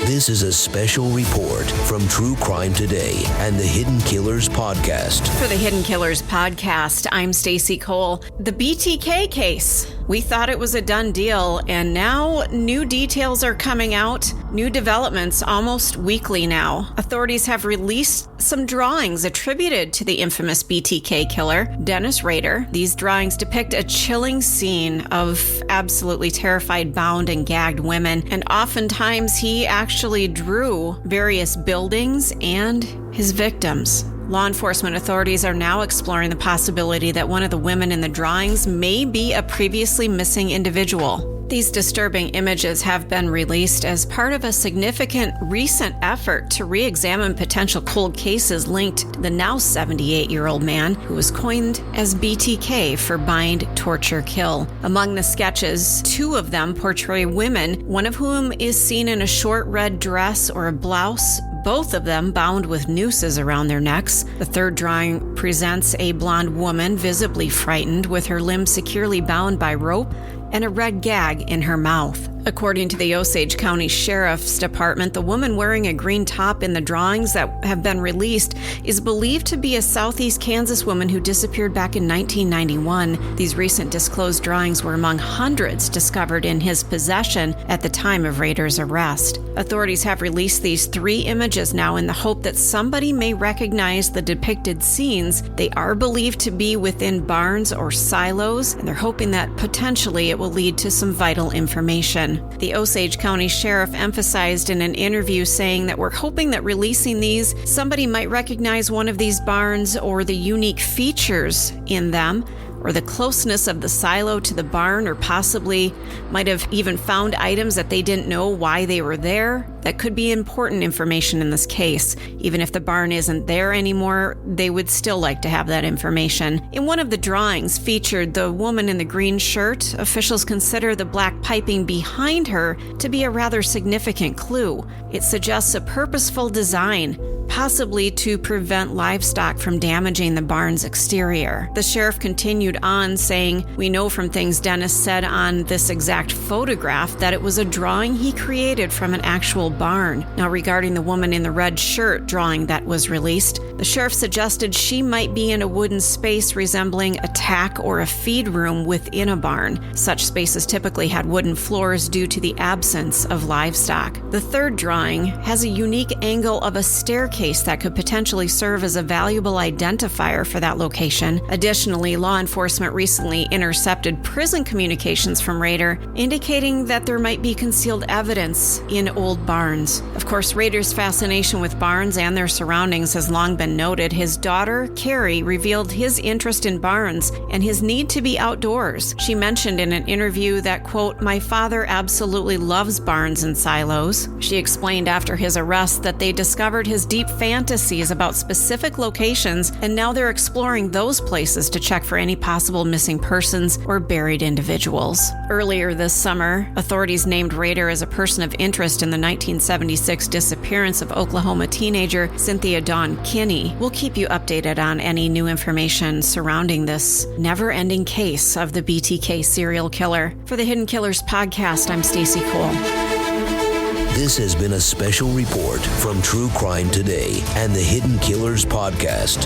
This is a special report from True Crime Today and the Hidden Killers podcast. For the Hidden Killers podcast, I'm Stacy Cole. The BTK case. We thought it was a done deal, and now new details are coming out. New developments almost weekly now. Authorities have released some drawings attributed to the infamous BTK killer, Dennis Rader. These drawings depict a chilling scene of absolutely terrified, bound, and gagged women, and oftentimes he actually drew various buildings and his victims. Law enforcement authorities are now exploring the possibility that one of the women in the drawings may be a previously missing individual. These disturbing images have been released as part of a significant recent effort to re-examine potential cold cases linked to the now 78-year-old man who was coined as BTK for bind, torture, kill. Among the sketches, 2 of them portray women, one of whom is seen in a short red dress or a blouse, both of them bound with nooses around their necks. The third drawing presents a blonde woman visibly frightened with her limbs securely bound by rope and a red gag in her mouth. According to the Osage County Sheriff's Department, the woman wearing a green top in the drawings that have been released is believed to be a Southeast Kansas woman who disappeared back in 1991. These recent disclosed drawings were among hundreds discovered in his possession at the time of Rader's arrest. Authorities have released these 3 images now in the hope that somebody may recognize the depicted scenes. They are believed to be within barns or silos, and they're hoping that potentially it will lead to some vital information. The Osage County Sheriff emphasized in an interview saying that we're hoping that releasing these, somebody might recognize one of these barns or the unique features in them, or the closeness of the silo to the barn, or possibly might have even found items that they didn't know why they were there. That could be important information in this case. Even if the barn isn't there anymore, they would still like to have that information. In one of the drawings featured the woman in the green shirt, officials consider the black piping behind her to be a rather significant clue. It suggests a purposeful design, possibly to prevent livestock from damaging the barn's exterior. The sheriff continued on saying, "We know from things Dennis said on this exact photograph that it was a drawing he created from an actual barn." Now, regarding the woman in the red shirt drawing that was released, the sheriff suggested she might be in a wooden space resembling a tack or a feed room within a barn. Such spaces typically had wooden floors due to the absence of livestock. The third drawing has a unique angle of a staircase that could potentially serve as a valuable identifier for that location. Additionally, law enforcement recently intercepted prison communications from Rader, indicating that there might be concealed evidence in old barns. Of course, Rader's fascination with barns and their surroundings has long been noted. His daughter, Carrie, revealed his interest in barns and his need to be outdoors. She mentioned in an interview that, quote, "My father absolutely loves barns and silos." She explained after his arrest that they discovered his deep fantasies about specific locations, and now they're exploring those places to check for any possible missing persons or buried individuals. Earlier this summer, authorities named Rader as a person of interest in the 1976 disappearance of Oklahoma teenager Cynthia Dawn Kinney. We'll keep you updated on any new information surrounding this never-ending case of the BTK serial killer. For the Hidden Killers podcast, I'm Stacy Cole. This has been a special report from True Crime Today and the Hidden Killers podcast.